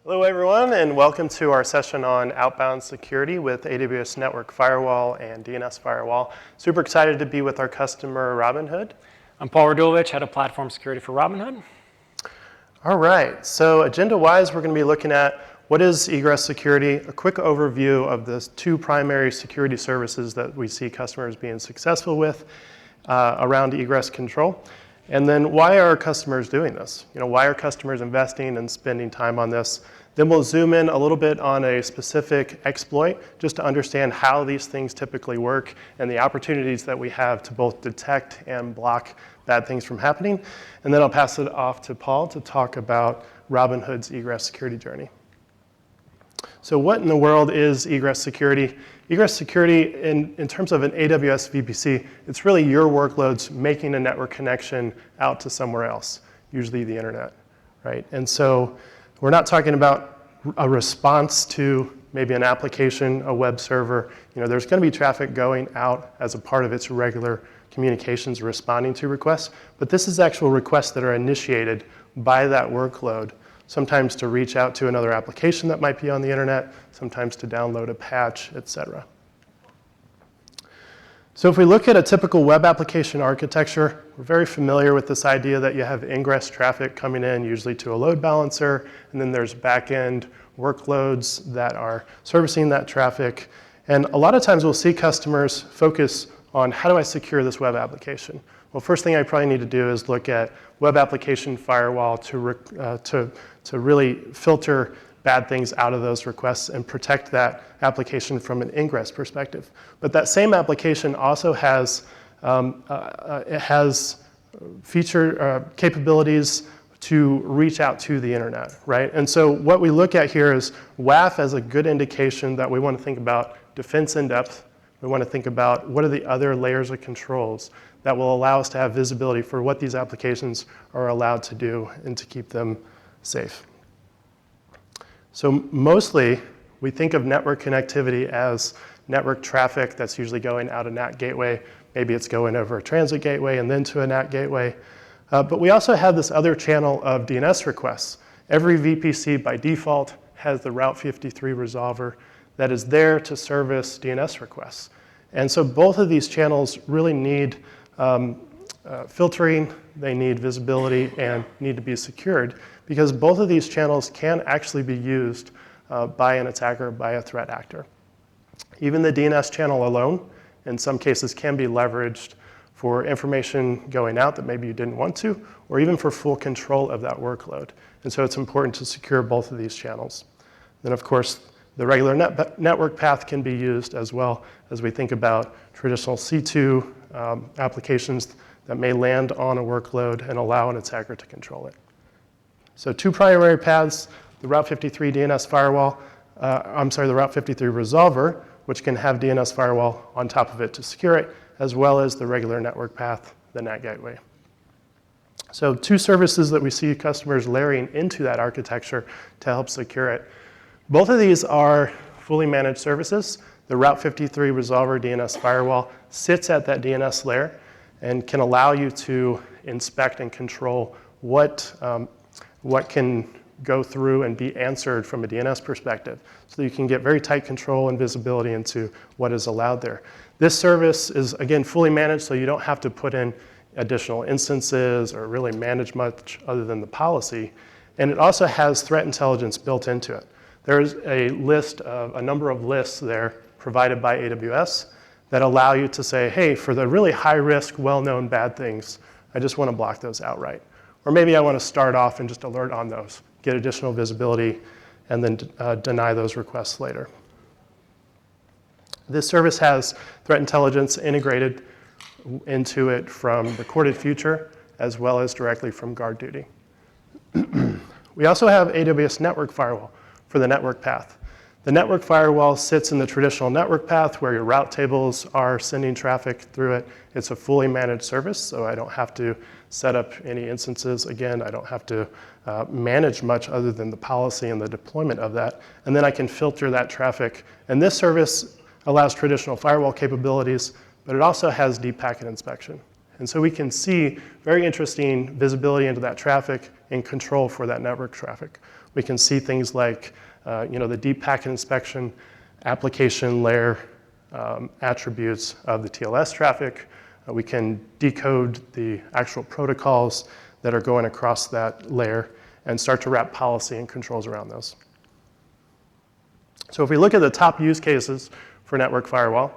Hello everyone, and welcome to our session on outbound security with AWS Network Firewall and DNS Firewall. Super excited to be with our customer, Robinhood. I'm Paul Radulovich, Head of Platform Security for Robinhood. All right, so agenda-wise, we're going to be looking at what is egress security, a quick overview of the two primary security services that we see customers being successful with around egress control. And then why are customers doing this? Why are customers investing and spending time on this? Then we'll zoom in a little bit on a specific exploit just to understand how these things typically work and the opportunities that we have to both detect and block bad things from happening. And then I'll pass it off to Paul to talk about Robinhood's egress security journey. So what in the world is egress security? Egress security, in terms of an AWS VPC, it's really your workloads making a network connection out to somewhere else, usually the internet, right? And so we're not talking about a response to maybe an application, a web server. There's going to be traffic going out as a part of its regular communications responding to requests, but this is actual requests that are initiated by that workload, sometimes to reach out to another application that might be on the internet, sometimes to download a patch, etc. So if we look at a typical web application architecture, we're very familiar with this idea that you have ingress traffic coming in, usually to a load balancer, and then there's back-end workloads that are servicing that traffic. And a lot of times we'll see customers focus on how do I secure this web application? Well, first thing I probably need to do is look at web application firewall to really filter bad things out of those requests and protect that application from an ingress perspective. But that same application also has capabilities to reach out to the internet, right? And so what we look at here is WAF as a good indication that we want to think about defense in depth. We want to think about what are the other layers of controls that will allow us to have visibility for what these applications are allowed to do and to keep them safe. So mostly, we think of network connectivity as network traffic that's usually going out a NAT gateway. Maybe it's going over a transit gateway and then to a NAT gateway. But we also have this other channel of DNS requests. Every VPC by default has the Route 53 resolver that is there to service DNS requests. And so both of these channels really need filtering, they need visibility, and need to be secured because both of these channels can actually be used by an attacker, by a threat actor. Even the DNS channel alone, in some cases, can be leveraged for information going out that maybe you didn't want to, or even for full control of that workload. And so it's important to secure both of these channels. Then, of course, the regular network path can be used as well as we think about traditional C2 applications that may land on a workload and allow an attacker to control it. So two primary paths, the Route 53 DNS firewall, the Route 53 resolver, which can have DNS firewall on top of it to secure it, as well as the regular network path, the NAT gateway. So two services that we see customers layering into that architecture to help secure it. Both of these are fully managed services. The Route 53 resolver DNS firewall sits at that DNS layer and can allow you to inspect and control what can go through and be answered from a DNS perspective. So you can get very tight control and visibility into what is allowed there. This service is, again, fully managed, so you don't have to put in additional instances or really manage much other than the policy. And it also has threat intelligence built into it. There's a number of lists there provided by AWS that allow you to say, hey, for the really high risk, well-known bad things, I just want to block those outright. Or maybe I want to start off and just alert on those, get additional visibility, and then deny those requests later. This service has threat intelligence integrated into it from Recorded Future, as well as directly from GuardDuty. We also have AWS Network Firewall for the network path. The network firewall sits in the traditional network path where your route tables are sending traffic through it. It's a fully managed service, so I don't have to set up any instances. Again, I don't have to manage much other than the policy and the deployment of that. And then I can filter that traffic. And this service allows traditional firewall capabilities, but it also has deep packet inspection. And so we can see very interesting visibility into that traffic, in control for that network traffic. We can see things like the deep packet inspection, application layer attributes of the TLS traffic. We can decode the actual protocols that are going across that layer and start to wrap policy and controls around those. So if we look at the top use cases for network firewall,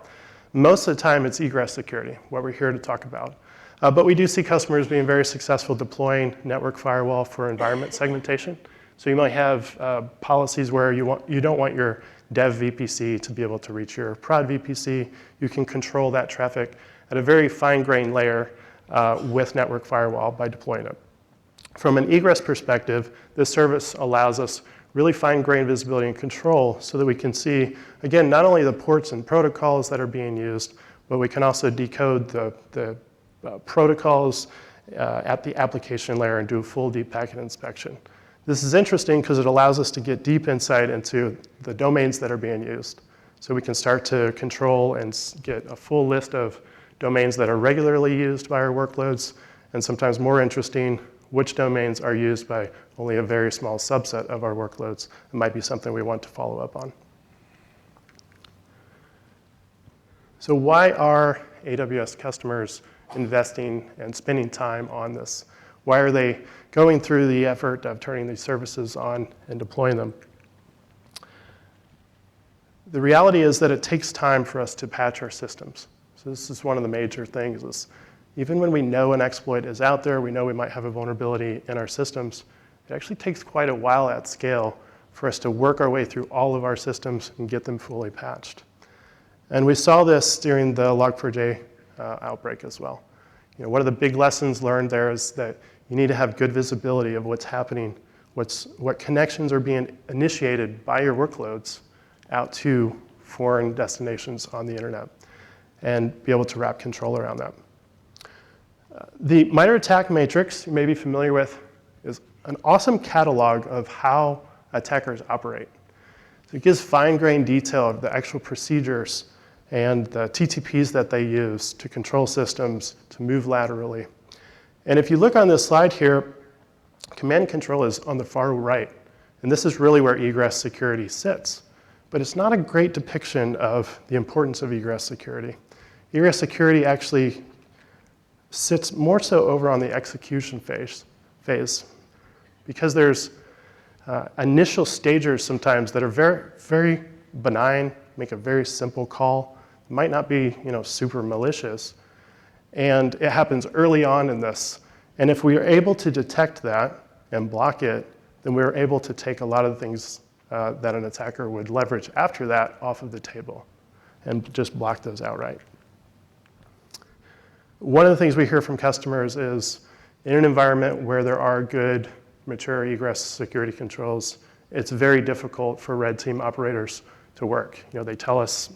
most of the time it's egress security, what we're here to talk about. But we do see customers being very successful deploying network firewall for environment segmentation. So you might have policies where you don't want your dev VPC to be able to reach your prod VPC. You can control that traffic at a very fine-grained layer with network firewall by deploying it. From an egress perspective, this service allows us really fine-grained visibility and control so that we can see, again, not only the ports and protocols that are being used, but we can also decode the protocols at the application layer and do a full deep packet inspection. This is interesting because it allows us to get deep insight into the domains that are being used. So we can start to control and get a full list of domains that are regularly used by our workloads, and sometimes more interesting, which domains are used by only a very small subset of our workloads. It might be something we want to follow up on. So why are AWS customers investing and spending time on this? Why are they going through the effort of turning these services on and deploying them? The reality is that it takes time for us to patch our systems. So this is one of the major things is even when we know an exploit is out there, we know we might have a vulnerability in our systems, it actually takes quite a while at scale for us to work our way through all of our systems and get them fully patched. And we saw this during the Log4j outbreak as well. One of the big lessons learned there is that you need to have good visibility of what's happening, what connections are being initiated by your workloads out to foreign destinations on the internet, and be able to wrap control around that. The MITRE ATT&CK matrix you may be familiar with is an awesome catalog of how attackers operate. So it gives fine-grained detail of the actual procedures and the TTPs that they use to control systems, to move laterally. And if you look on this slide here, command and control is on the far right. And this is really where egress security sits. But it's not a great depiction of the importance of egress security. Egress security actually sits more so over on the execution phase because there's initial stagers sometimes that are very, very benign, make a very simple call, might not be super malicious, and it happens early on in this. And if we are able to detect that and block it, then we're able to take a lot of the things that an attacker would leverage after that off of the table and just block those outright. One of the things we hear from customers is in an environment where there are good, mature egress security controls, it's very difficult for red team operators to work. They tell us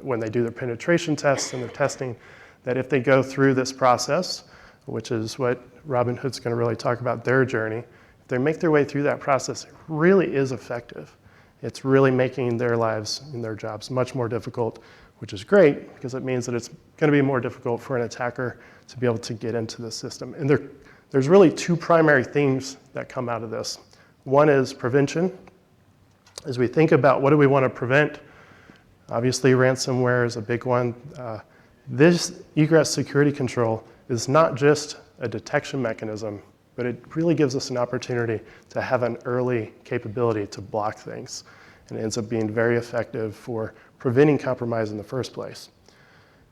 when they do their penetration tests and their testing that if they go through this process, which is what Robinhood's going to really talk about their journey, if they make their way through that process, it really is effective. It's really making their lives and their jobs much more difficult, which is great because it means that it's going to be more difficult for an attacker to be able to get into the system. And there's really two primary themes that come out of this. One is prevention. As we think about what do we want to prevent, obviously ransomware is a big one. This egress security control is not just a detection mechanism, but it really gives us an opportunity to have an early capability to block things. And it ends up being very effective for preventing compromise in the first place.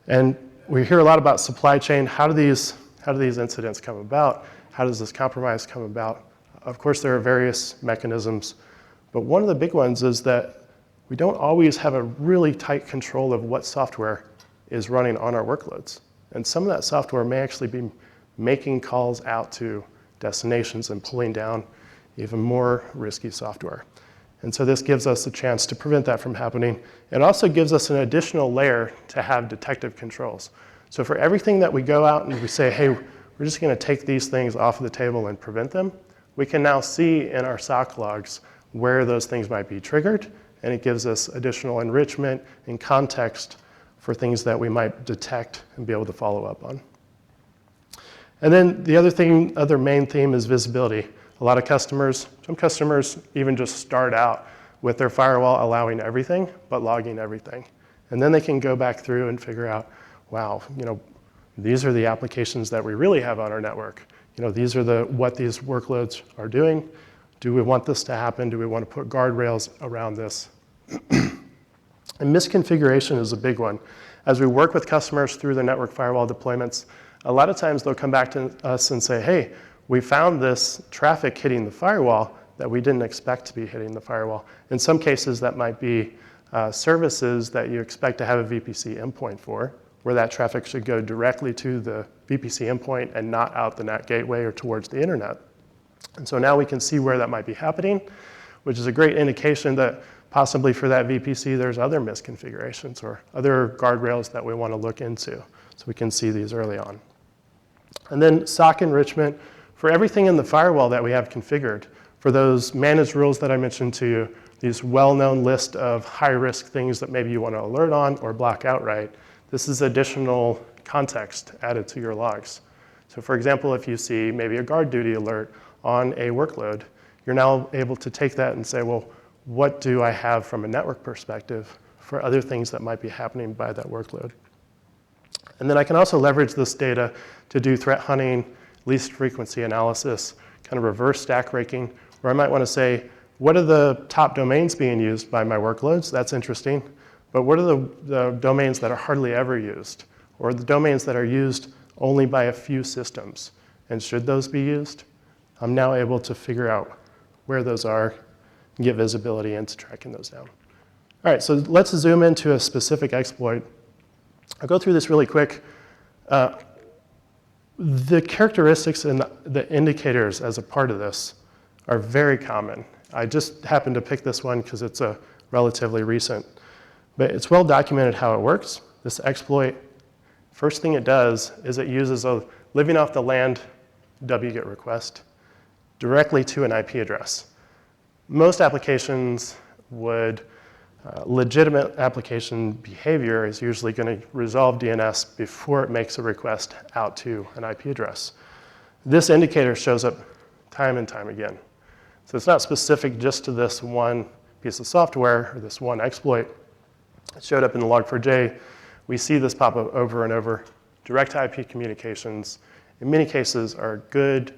And we hear a lot about supply chain. How do these incidents come about? How does this compromise come about? Of course, there are various mechanisms, but one of the big ones is that we don't always have a really tight control of what software is running on our workloads. And some of that software may actually be making calls out to destinations and pulling down even more risky software. And so this gives us a chance to prevent that from happening. It also gives us an additional layer to have detective controls. So for everything that we go out and we say, hey, we're just going to take these things off of the table and prevent them, we can now see in our SOC logs where those things might be triggered, and it gives us additional enrichment and context for things that we might detect and be able to follow up on. And then the other main theme is visibility. A lot of customers, some customers even just start out with their firewall allowing everything, but logging everything. And then they can go back through and figure out, wow, these are the applications that we really have on our network. These are what these workloads are doing. Do we want this to happen? Do we want to put guardrails around this? And misconfiguration is a big one. As we work with customers through their network firewall deployments, a lot of times they'll come back to us and say, hey, we found this traffic hitting the firewall that we didn't expect to be hitting the firewall. In some cases, that might be services that you expect to have a VPC endpoint for, where that traffic should go directly to the VPC endpoint and not out the NAT gateway or towards the internet. And so now we can see where that might be happening, which is a great indication that possibly for that VPC, there's other misconfigurations or other guardrails that we want to look into. So we can see these early on. And then SOC enrichment for everything in the firewall that we have configured. For those managed rules that I mentioned to you, these well-known list of high-risk things that maybe you want to alert on or block outright, this is additional context added to your logs. So for example, if you see maybe a guard duty alert on a workload, you're now able to take that and say, well, what do I have from a network perspective for other things that might be happening by that workload? And then I can also leverage this data to do threat hunting, least frequency analysis, kind of reverse stack ranking, where I might want to say, what are the top domains being used by my workloads? That's interesting. But what are the domains that are hardly ever used? Or the domains that are used only by a few systems? And should those be used? I'm now able to figure out where those are and get visibility into tracking those down. All right, so let's zoom into a specific exploit. I'll go through this really quick. The characteristics and the indicators as a part of this are very common. I just happened to pick this one because it's a relatively recent, but it's well documented how it works. This exploit, first thing it does is it uses a living off the land wget request directly to an IP address. Most applications would, legitimate application behavior is usually going to resolve DNS before it makes a request out to an IP address. This indicator shows up time and time again. So it's not specific just to this one piece of software or this one exploit. It showed up in the log4j. We see this pop up over and over. Direct IP communications, in many cases, are a good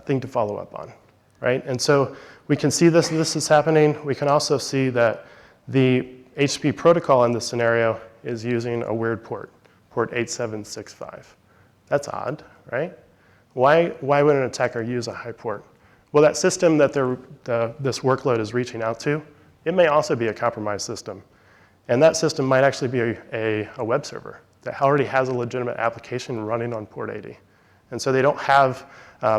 thing to follow up on, right? And so we can see this is happening. We can also see that the HTTP protocol in this scenario is using a weird port 8765. That's odd, right? Why would an attacker use a high port? Well, that system that this workload is reaching out to, it may also be a compromised system. And that system might actually be a web server that already has a legitimate application running on port 80. And so they don't have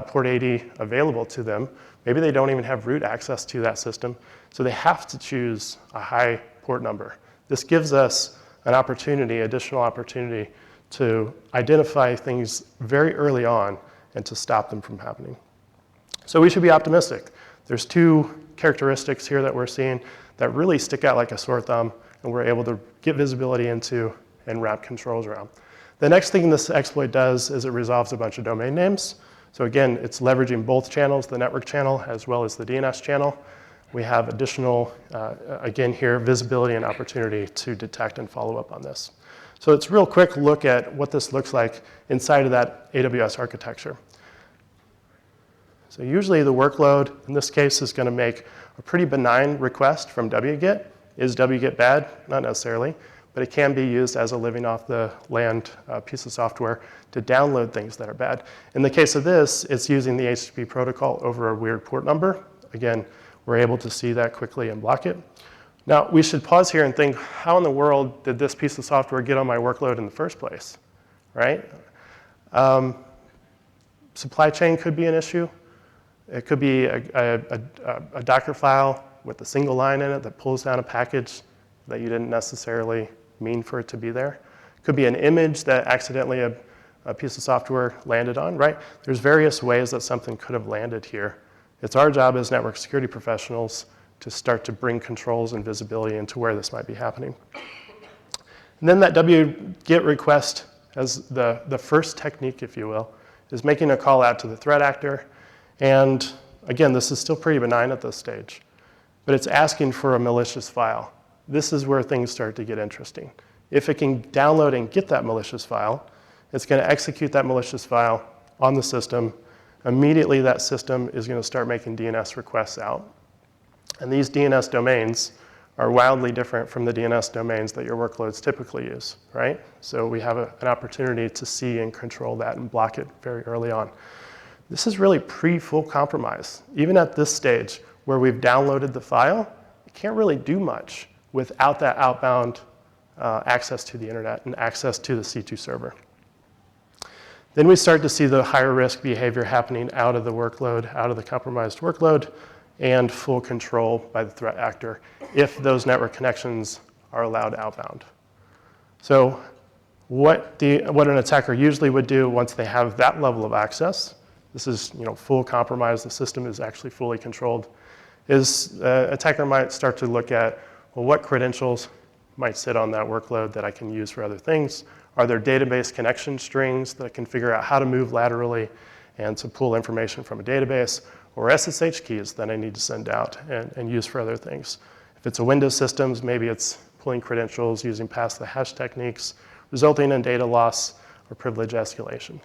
port 80 available to them. Maybe they don't even have root access to that system. So they have to choose a high port number. This gives us an opportunity, additional opportunity, to identify things very early on and to stop them from happening. So we should be optimistic. There's two characteristics here that we're seeing that really stick out like a sore thumb, and we're able to get visibility into and wrap controls around. The next thing this exploit does is it resolves a bunch of domain names. So again, it's leveraging both channels, the network channel as well as the DNS channel. We have additional, again here, visibility and opportunity to detect and follow up on this. So it's a real quick look at what this looks like inside of that AWS architecture. So usually the workload, in this case, is going to make a pretty benign request from wget. Is wget bad? Not necessarily, but it can be used as a living off the land piece of software to download things that are bad. In the case of this, it's using the HTTP protocol over a weird port number. Again, we're able to see that quickly and block it. Now, we should pause here and think, how in the world did this piece of software get on my workload in the first place, right? Supply chain could be an issue. It could be a Docker file with a single line in it that pulls down a package that you didn't necessarily mean for it to be there. It could be an image that accidentally a piece of software landed on, right? There's various ways that something could have landed here. It's our job as network security professionals to start to bring controls and visibility into where this might be happening. And then that wget request as the first technique, if you will, is making a call out to the threat actor. And Again, this is still pretty benign at this stage, but it's asking for a malicious file. This is where things start to get interesting. If it can download and get that malicious file, it's going to execute that malicious file on the system. Immediately, that system is going to start making DNS requests out. And these DNS domains are wildly different from the DNS domains that your workloads typically use, right? So we have an opportunity to see and control that and block it very early on. This is really pre-full compromise. Even at this stage where we've downloaded the file, it can't really do much without that outbound access to the internet and access to the C2 server. Then we start to see the higher risk behavior happening out of the workload, out of the compromised workload, and full control by the threat actor if those network connections are allowed outbound. So what an attacker usually would do once they have that level of access, this is full compromise, the system is actually fully controlled, is attacker might start to look at, well, what credentials might sit on that workload that I can use for other things? Are there database connection strings that I can figure out how to move laterally and to pull information from a database, or SSH keys that I need to send out and use for other things? If it's a Windows systems, maybe it's pulling credentials using pass the hash techniques, resulting in data loss or privilege escalation.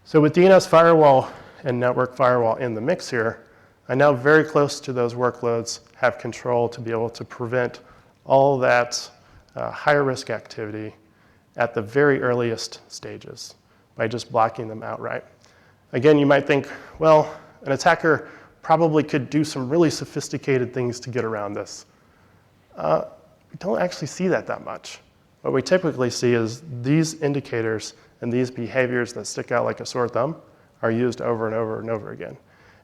So with DNS firewall and network firewall in the mix here, I now very close to those workloads have control to be able to prevent all that higher risk activity at the very earliest stages by just blocking them outright. Again, you might think, well, an attacker probably could do some really sophisticated things to get around this. We don't actually see that much. What we typically see is these indicators and these behaviors that stick out like a sore thumb are used over and over and over again.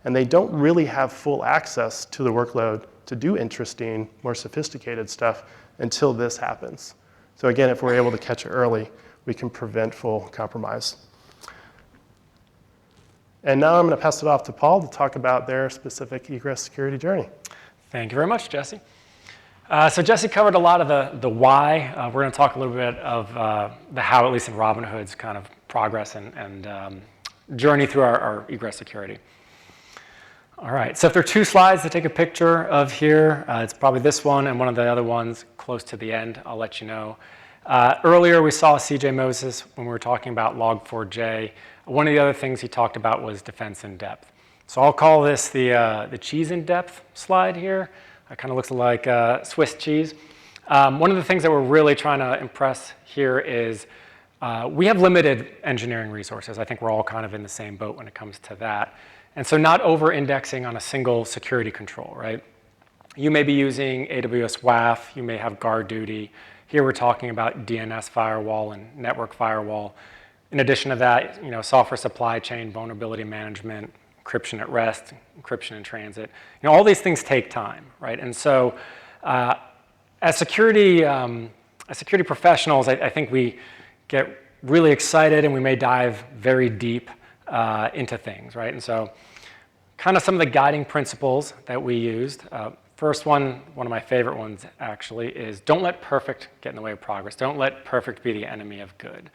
And they don't really have full access to the workload to do interesting, more sophisticated stuff until this happens. So again, if we're able to catch it early, we can prevent full compromise. And now I'm going to pass it off to Paul to talk about their specific egress security journey. Thank you very much, Jesse. So Jesse covered a lot of the why. We're going to talk a little bit of the how, at least in Robinhood's kind of progress and journey through our egress security. All right, so if there are two slides to take a picture of here, it's probably this one and one of the other ones close to the end. I'll let you know. Earlier, we saw CJ Moses when we were talking about Log4j. One of the other things he talked about was defense in depth. So I'll call this the cheese in depth slide here. It kind of looks like Swiss cheese. One of the things that we're really trying to impress here is we have limited engineering resources. I think we're all kind of in the same boat when it comes to that. And so not over-indexing on a single security control, right? You may be using AWS WAF, you may have guard duty. Here we're talking about DNS firewall and network firewall. In addition to that, software supply chain, vulnerability management, encryption at rest, encryption in transit. All these things take time, right? And so as security professionals, I think we get really excited and we may dive very deep into things, right? And so kind of some of the guiding principles that we used. First one of my favorite ones actually, is don't let perfect get in the way of progress. Don't let perfect be the enemy of good,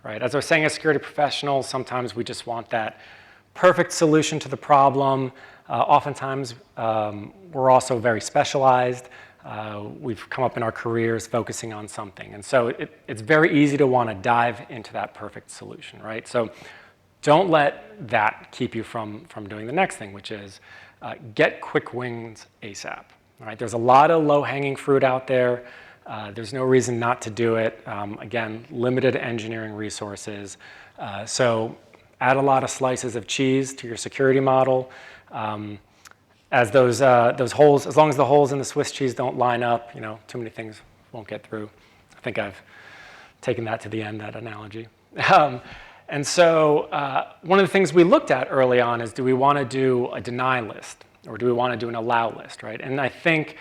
right? As I was saying, as security professionals, sometimes we just want that perfect solution to the problem. Oftentimes, we're also very specialized. We've come up in our careers focusing on something. And so it's very easy to want to dive into that perfect solution, right? So don't let that keep you from doing the next thing, which is get quick wins ASAP. All right? There's a lot of low-hanging fruit out there. There's no reason not to do it. Again, limited engineering resources. So add a lot of slices of cheese to your security model. As those holes, as long as the holes in the Swiss cheese don't line up, too many things won't get through. I think I've taken that to the end, that analogy. And so one of the things we looked at early on is, do we want to do a deny list or do we want to do an allow list, right? And I think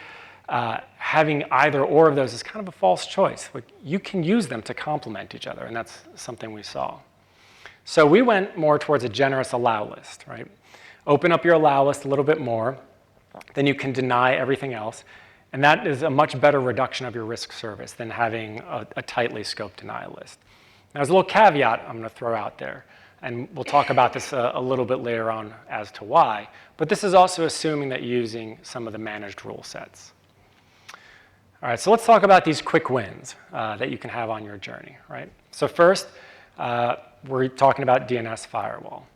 having either or of those is kind of a false choice. Like, you can use them to complement each other, and that's something we saw. So we went more towards a generous allow list, right? Open up your allow list a little bit more, then you can deny everything else. And that is a much better reduction of your risk service than having a tightly scoped denial list. Now, there's a little caveat I'm going to throw out there. And we'll talk about this a little bit later on as to why. But this is also assuming that you're using some of the managed rule sets. All right, so let's talk about these quick wins that you can have on your journey, right? So first, we're talking about DNS firewall.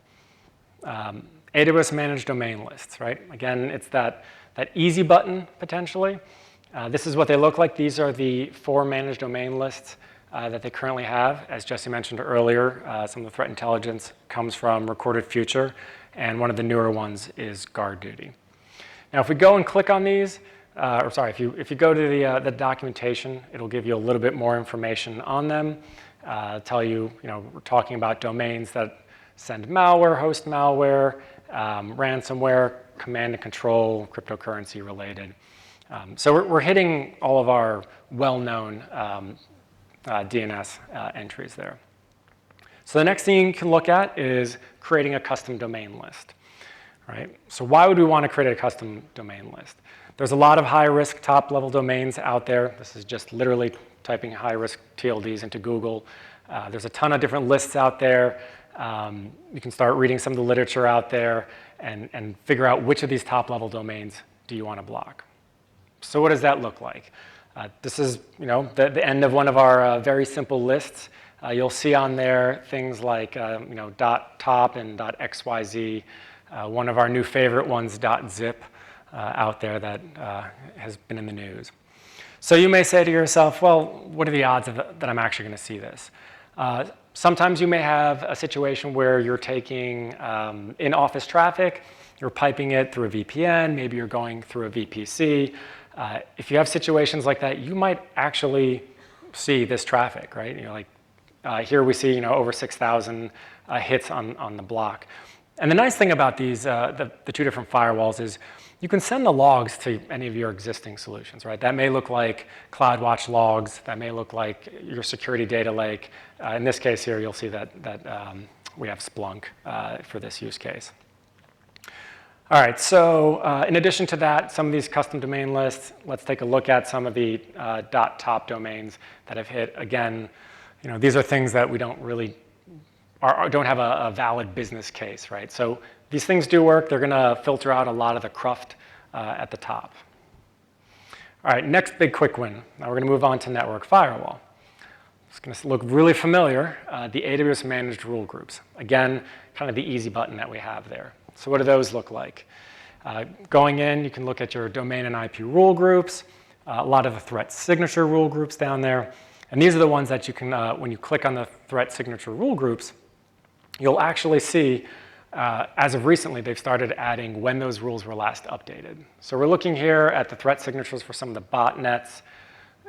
AWS managed domain lists, right? Again, it's that easy button, potentially. This is what they look like. These are the 4 managed domain lists that they currently have. As Jesse mentioned earlier, some of the threat intelligence comes from Recorded Future, and one of the newer ones is Guard Duty. Now, if we go and click on these, if you go to the documentation, it'll give you a little bit more information on them. Tell you, we're talking about domains that send malware, host malware, ransomware, command and control, cryptocurrency related. So we're hitting all of our well-known DNS entries there. So the next thing you can look at is creating a custom domain list, right? So why would we want to create a custom domain list? There's a lot of high-risk top-level domains out there. This is just literally typing high-risk TLDs into Google. There's a ton of different lists out there. You can start reading some of the literature out there and figure out which of these top-level domains do you want to block. So what does that look like? This is the end of one of our very simple lists. You'll see on there things like .top and .xyz. One of our new favorite ones, .zip, out there that has been in the news. So you may say to yourself, well, what are the odds that I'm actually going to see this? Sometimes you may have a situation where you're taking in-office traffic, you're piping it through a VPN, maybe you're going through a VPC. If you have situations like that, you might actually see this traffic, right? Here we see over 6,000 hits on the block. And the nice thing about these, the 2 different firewalls is you can send the logs to any of your existing solutions, right? That may look like CloudWatch logs. That may look like your security data lake. In this case here, you'll see that we have Splunk for this use case. All right, so in addition to that, some of these custom domain lists, let's take a look at some of the .top domains that have hit. Again, these are things that we don't really don't have a valid business case, right? So these things do work. They're going to filter out a lot of the cruft at the top. All right, next big quick win. Now we're going to move on to network firewall. It's going to look really familiar, the AWS managed rule groups. Again, kind of the easy button that we have there. So what do those look like? Going in, you can look at your domain and IP rule groups, a lot of the threat signature rule groups down there. And these are the ones that you can, when you click on the threat signature rule groups, you'll actually see, as of recently, they've started adding when those rules were last updated. So we're looking here at the threat signatures for some of the botnets.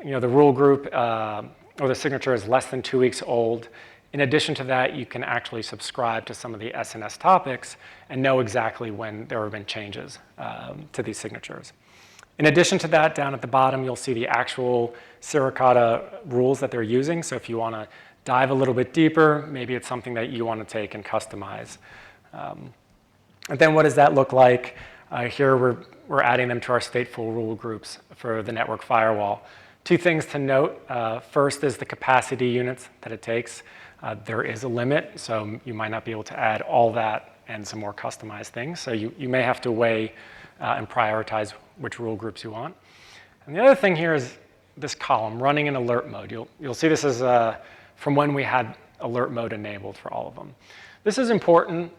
The rule group or the signature is less than 2 weeks old. In addition to that, you can actually subscribe to some of the SNS topics and know exactly when there have been changes to these signatures. In addition to that, down at the bottom, you'll see the actual Suricata rules that they're using. So if you want to dive a little bit deeper, maybe it's something that you want to take and customize. And then what does that look like? Here we're adding them to our stateful rule groups for the network firewall. 2 things to note. First is the capacity units that it takes. There is a limit, so you might not be able to add all that and some more customized things. So you may have to weigh and prioritize which rule groups you want. And the other thing here is this column, running in alert mode. You'll see this is from when we had alert mode enabled for all of them. This is important.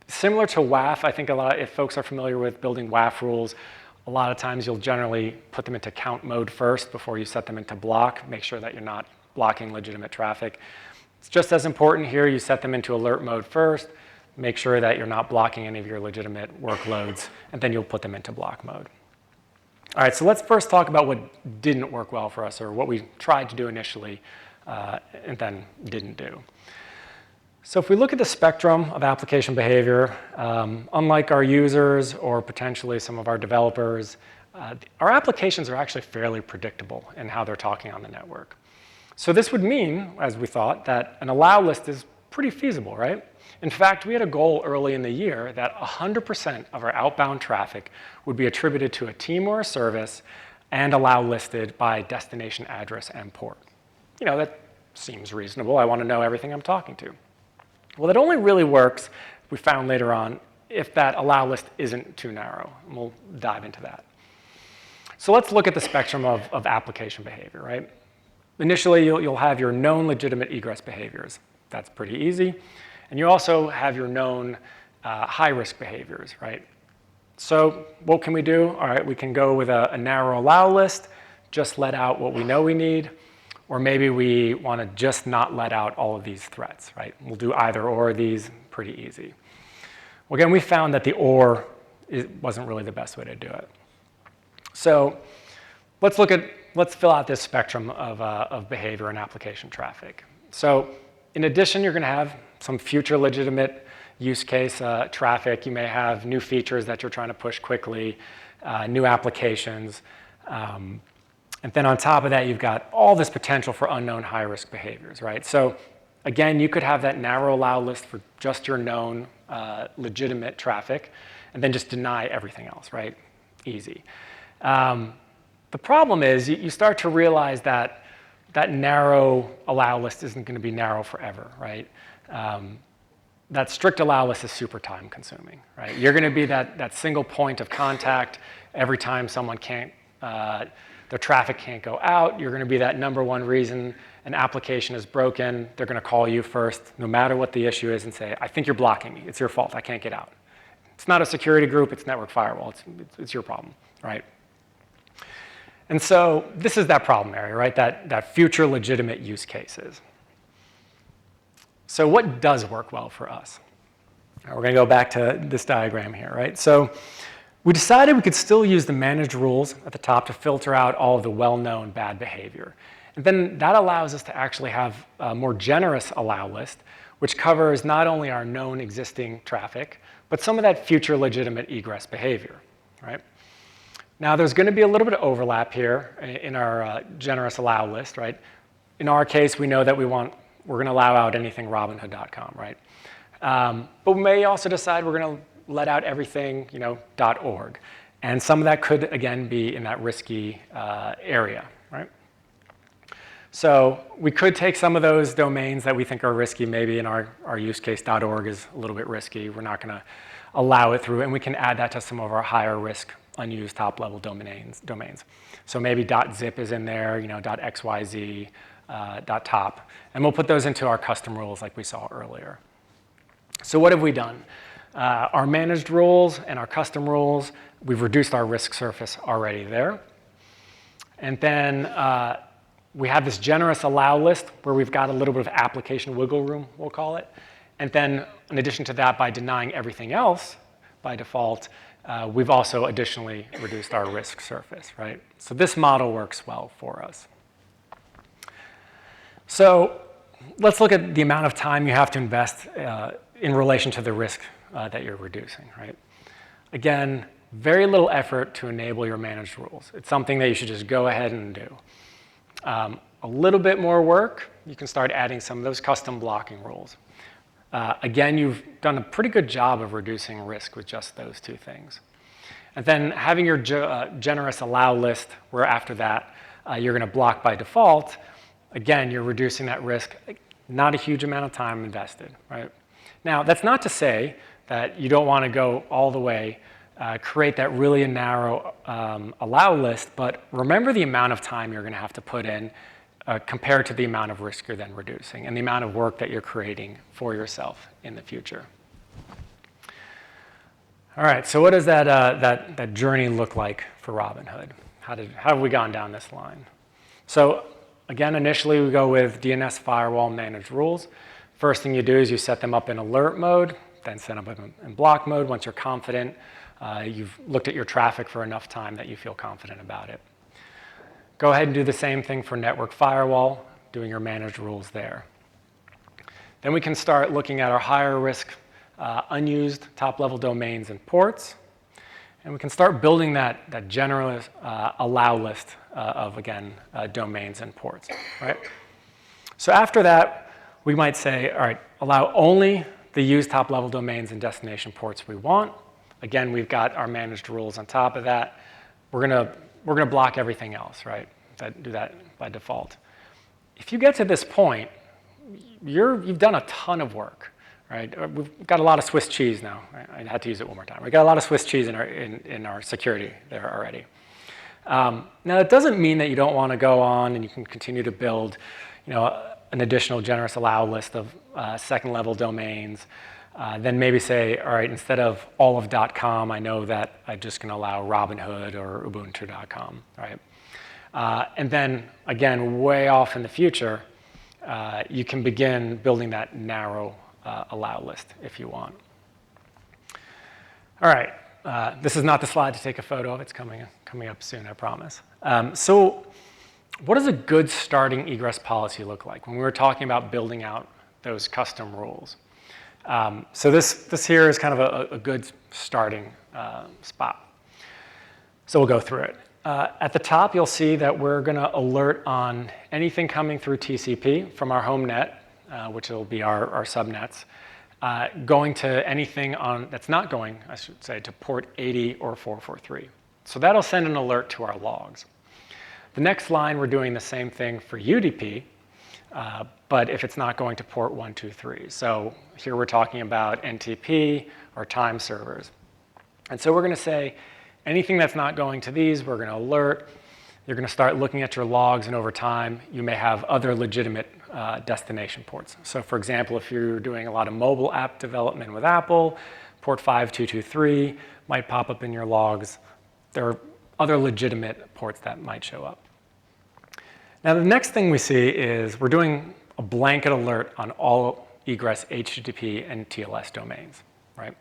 Similar to WAF, I think if folks are familiar with building WAF rules, a lot of times you'll generally put them into count mode first before you set them into block. Make sure that you're not blocking legitimate traffic. It's just as important here. You set them into alert mode first. Make sure that you're not blocking any of your legitimate workloads, and then you'll put them into block mode. All right, so let's first talk about what didn't work well for us, or what we tried to do initially and then didn't do. So if we look at the spectrum of application behavior, unlike our users or potentially some of our developers, our applications are actually fairly predictable in how they're talking on the network. So this would mean, as we thought, that an allow list is pretty feasible, right? In fact, we had a goal early in the year that 100% of our outbound traffic would be attributed to a team or a service and allow listed by destination address and port. That seems reasonable. I want to know everything I'm talking to. Well, that only really works, we found later on, if that allow list isn't too narrow. And we'll dive into that. So let's look at the spectrum of application behavior, right? Initially, you'll have your known legitimate egress behaviors. That's pretty easy. And you also have your known high-risk behaviors, right? So what can we do? All right, we can go with a narrow allow list, just let out what we know we need, or maybe we want to just not let out all of these threats, right? We'll do either or of these, pretty easy. Well, again, we found that the or wasn't really the best way to do it. So let's fill out this spectrum of behavior and application traffic. So in addition, you're going to have some future legitimate use case traffic. You may have new features that you're trying to push quickly, new applications. And then on top of that, you've got all this potential for unknown high-risk behaviors, right? So again, you could have that narrow allow list for just your known legitimate traffic, and then just deny everything else, right? Easy. The problem is you start to realize that that narrow allow list isn't going to be narrow forever, right? That strict allow list is super time consuming, right? You're going to be that single point of contact every time someone can't, their traffic can't go out. You're going to be that number one reason an application is broken. They're going to call you first, no matter what the issue is, and say, I think you're blocking me. It's your fault. I can't get out. It's not a security group. It's network firewall. It's your problem, right? And so this is that problem area, right? That future legitimate use cases. So what does work well for us? We're going to go back to this diagram here, right? So we decided we could still use the managed rules at the top to filter out all of the well-known bad behavior. And then that allows us to actually have a more generous allow list, which covers not only our known existing traffic, but some of that future legitimate egress behavior, right? Now, there's going to be a little bit of overlap here in our generous allow list, right? In our case, we know that we're going to allow out anything Robinhood.com, right? But we may also decide we're going to let out everything, .org. And some of that could, again, be in that risky area, right? So we could take some of those domains that we think are risky, maybe in our use case, .org is a little bit risky. We're not going to allow it through, and we can add that to some of our higher risk, unused top-level domains. So maybe .zip is in there, .xyz, .top, and we'll put those into our custom rules like we saw earlier. So what have we done? Our managed rules and our custom rules, we've reduced our risk surface already there. And then we have this generous allow list where we've got a little bit of application wiggle room, we'll call it. And then in addition to that, by denying everything else by default, we've also additionally reduced our risk surface, right? So this model works well for us. So let's look at the amount of time you have to invest in relation to the risk that you're reducing, right? Again, very little effort to enable your managed rules. It's something that you should just go ahead and do. A little bit more work, you can start adding some of those custom blocking rules. Again, you've done a pretty good job of reducing risk with just those two things. And then having your generous allow list, where after that you're going to block by default, again, you're reducing that risk, not a huge amount of time invested, right? Now, that's not to say that you don't want to go all the way, create that really narrow allow list, but remember the amount of time you're going to have to put in compared to the amount of risk you're then reducing and the amount of work that you're creating for yourself in the future. All right, so what does that journey look like for Robinhood? How have we gone down this line? So again, initially we go with DNS firewall managed rules. First thing you do is you set them up in alert mode, then set them up in block mode once you're confident. You've looked at your traffic for enough time that you feel confident about it. Go ahead and do the same thing for network firewall, doing your managed rules there. Then we can start looking at our higher risk, unused top-level domains and ports. And we can start building that generous allow list of, again, domains and ports, right? So after that, we might say, all right, allow only the used top-level domains and destination ports we want. Again, we've got our managed rules on top of that. We're gonna block everything else, right? Do that by default. If you get to this point, you've done a ton of work, right? We've got a lot of Swiss cheese now. I had to use it one more time. We've got a lot of Swiss cheese in our security there already. Now, it doesn't mean that you don't want to go on and you can continue to build, an additional generous allow list of second-level domains. Then maybe say, all right, instead of all of .com, I know that I'm just going to allow Robinhood or Ubuntu.com, right? And then, again, way off in the future, you can begin building that narrow allow list if you want. All right, this is not the slide to take a photo of. It's coming up soon, I promise. So what does a good starting egress policy look like when we were talking about building out those custom rules? So this here is kind of a good starting spot. So we'll go through it. At the top, you'll see that we're going to alert on anything coming through TCP from our home net, which will be our subnets, going to anything that's not going, I should say, to port 80 or 443. So that'll send an alert to our logs. The next line, we're doing the same thing for UDP, but if it's not going to port 123. So here we're talking about NTP or time servers. And so we're going to say anything that's not going to these, we're going to alert. You're going to start looking at your logs, and over time, you may have other legitimate destination ports. So for example, if you're doing a lot of mobile app development with Apple, port 5223 might pop up in your logs. There are other legitimate ports that might show up. Now, the next thing we see is we're doing a blanket alert on all egress HTTP and TLS domains, right?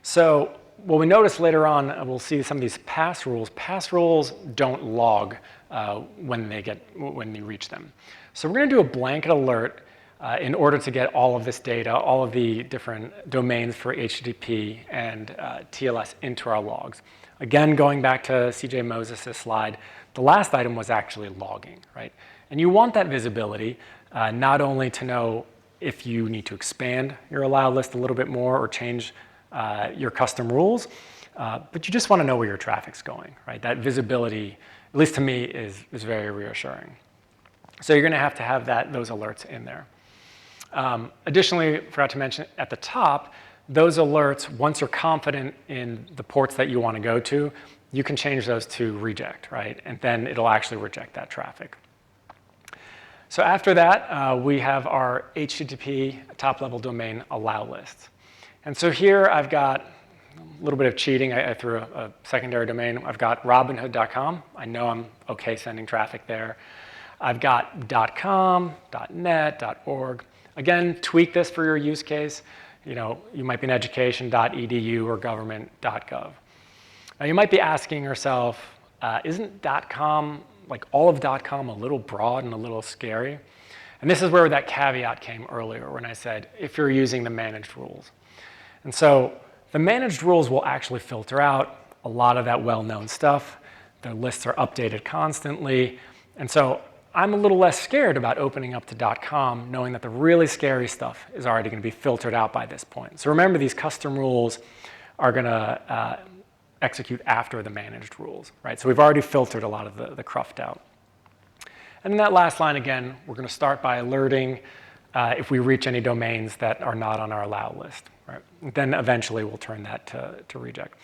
So what we notice later on, we'll see some of these pass rules. Pass rules don't log when you reach them. So we're going to do a blanket alert in order to get all of this data, all of the different domains for HTTP and TLS into our logs. Again, going back to CJ Moses' slide, the last item was actually logging, right? And you want that visibility not only to know if you need to expand your allow list a little bit more or change your custom rules, but you just want to know where your traffic's going, right? That visibility, at least to me, is very reassuring. So you're going to have those alerts in there. Additionally, forgot to mention at the top, those alerts, once you're confident in the ports that you want to go to, you can change those to reject, right? And then it'll actually reject that traffic. So after that, we have our HTTP top-level domain allow list. And so here I've got a little bit of cheating. I threw a secondary domain. I've got Robinhood.com. I know I'm OK sending traffic there. I've got .com, .net, .org. Again, tweak this for your use case. You might be in education, .edu, or government.gov. Now, you might be asking yourself, isn't .com, like all of .com, a little broad and a little scary? And this is where that caveat came earlier when I said, if you're using the managed rules. And so the managed rules will actually filter out a lot of that well-known stuff. The lists are updated constantly. And so I'm a little less scared about opening up to .com, knowing that the really scary stuff is already going to be filtered out by this point. So remember, these custom rules are going to execute after the managed rules, right? So we've already filtered a lot of the cruft out. And then that last line, again, we're going to start by alerting if we reach any domains that are not on our allow list, right? Then eventually we'll turn that to reject.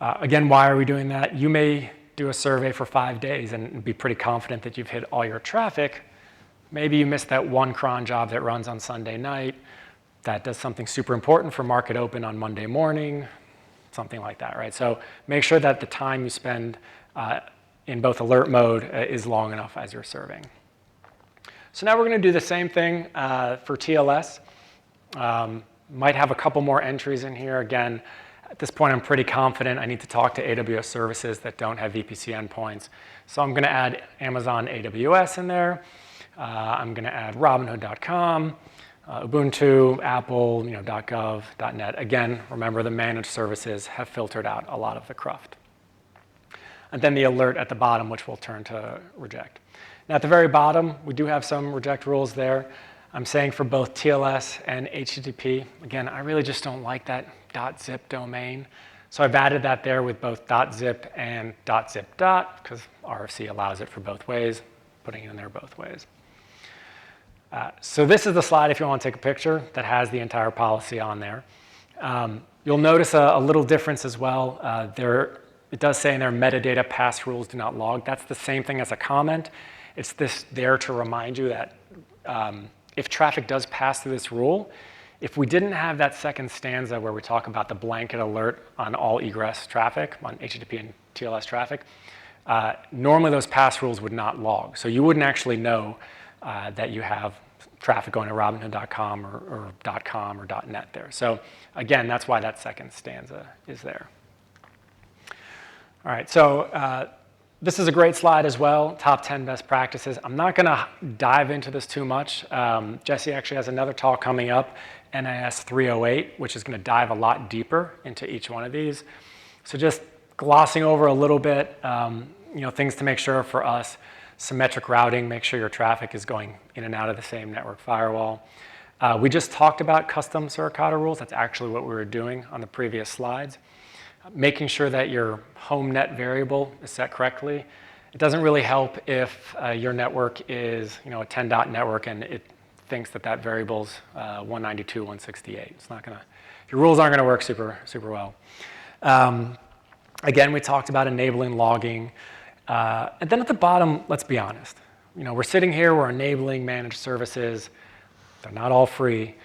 Again, why are we doing that? You may do a survey for 5 days and be pretty confident that you've hit all your traffic. Maybe you missed that one cron job that runs on Sunday night that does something super important for market open on Monday morning, something like that, right? So make sure that the time you spend in both alert mode is long enough as you're serving. So now we're going to do the same thing for TLS. Might have a couple more entries in here. Again, at this point, I'm pretty confident I need to talk to AWS services that don't have VPC endpoints. So I'm going to add Amazon AWS in there. I'm going to add Robinhood.com, Ubuntu, Apple, .gov, .net. Again, remember the managed services have filtered out a lot of the cruft. And then the alert at the bottom, which we'll turn to reject. Now at the very bottom, we do have some reject rules there. I'm saying for both TLS and HTTP, again, I really just don't like that .zip domain. So I've added that there with both .zip and .zip because RFC allows it for both ways, putting it in there both ways. So this is the slide, if you want to take a picture, that has the entire policy on there. You'll notice a little difference as well. It does say in there, metadata pass rules do not log. That's the same thing as a comment. It's there to remind you that if traffic does pass through this rule, if we didn't have that second stanza where we talk about the blanket alert on all egress traffic, on HTTP and TLS traffic, normally those pass rules would not log. So you wouldn't actually know that you have traffic going to Robinhood.com or .com or .net there. So again, that's why that second stanza is there. All right, so this is a great slide as well, top 10 best practices. I'm not going to dive into this too much. Jesse actually has another talk coming up, NIS305, which is going to dive a lot deeper into each one of these. So just glossing over a little bit, things to make sure for us: symmetric routing, make sure your traffic is going in and out of the same network firewall. We just talked about custom Suricata rules. That's actually what we were doing on the previous slides. Making sure that your home net variable is set correctly. It doesn't really help if your network is a 10 dot network and it thinks that variable's 192.168. It's not gonna, your rules aren't gonna work super well. Again, we talked about enabling logging. And then at the bottom, let's be honest. We're sitting here, we're enabling managed services. They're not all free.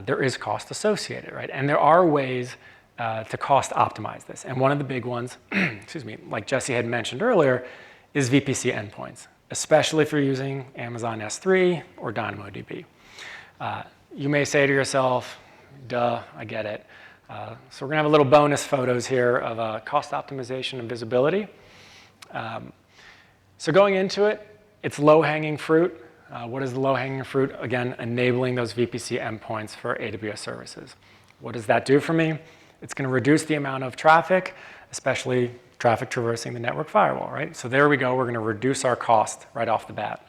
There is cost associated, right? And there are ways to cost optimize this. And one of the big ones, excuse me, like Jesse had mentioned earlier, is VPC endpoints, especially if you're using Amazon S3 or DynamoDB. You may say to yourself, duh, I get it. So we're gonna have a little bonus photos here of cost optimization and visibility. So going into it, it's low-hanging fruit. What is the low-hanging fruit? Again, enabling those VPC endpoints for AWS services. What does that do for me? It's going to reduce the amount of traffic, especially traffic traversing the network firewall, right? So there we go. We're going to reduce our cost right off the bat.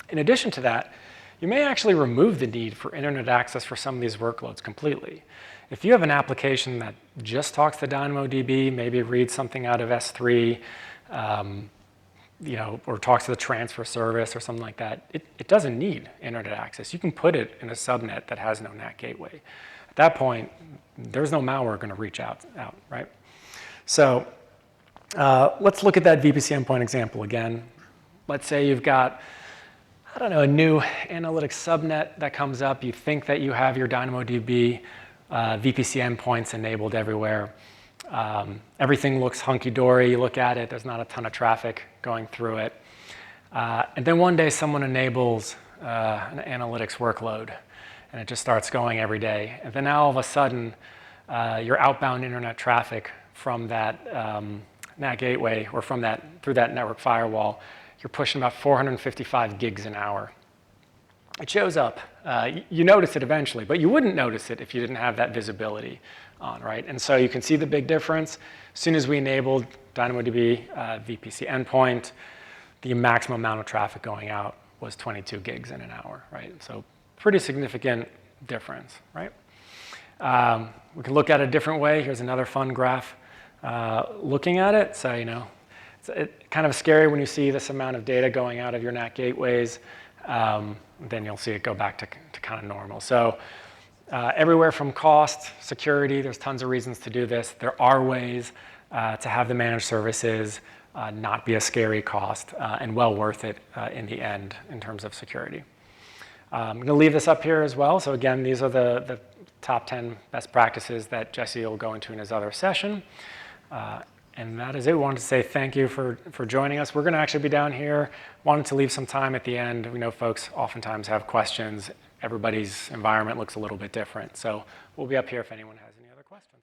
In addition to that, you may actually remove the need for internet access for some of these workloads completely. If you have an application that just talks to DynamoDB, maybe reads something out of S3, or talks to the transfer service or something like that, it doesn't need internet access. You can put it in a subnet that has no NAT gateway. At that point, there's no malware going to reach out, right? So let's look at that VPC endpoint example again. Let's say you've got, a new analytics subnet that comes up. You think that you have your DynamoDB VPC endpoints enabled everywhere. Everything looks hunky-dory. You look at it, there's not a ton of traffic going through it. And then one day someone enables an analytics workload, and it just starts going every day. And then now all of a sudden, your outbound internet traffic from that NAT gateway or through that network firewall, you're pushing about 455 gigs an hour. It shows up. You notice it eventually, but you wouldn't notice it if you didn't have that visibility on, right? And so you can see the big difference. As soon as we enabled DynamoDB VPC endpoint, the maximum amount of traffic going out was 22 gigs in an hour, right? So pretty significant difference, right? We can look at it a different way. Here's another fun graph looking at it. So, it's kind of scary when you see this amount of data going out of your NAT gateways. Then you'll see it go back to kind of normal. So everywhere from cost, security, there's tons of reasons to do this. There are ways to have the managed services not be a scary cost and well worth it in the end in terms of security. I'm going to leave this up here as well. So again, these are the top 10 best practices that Jesse will go into in his other session. And that is it. We wanted to say thank you for joining us. We're going to actually be down here. Wanted to leave some time at the end. We know folks oftentimes have questions. Everybody's environment looks a little bit different. So we'll be up here if anyone has any other questions.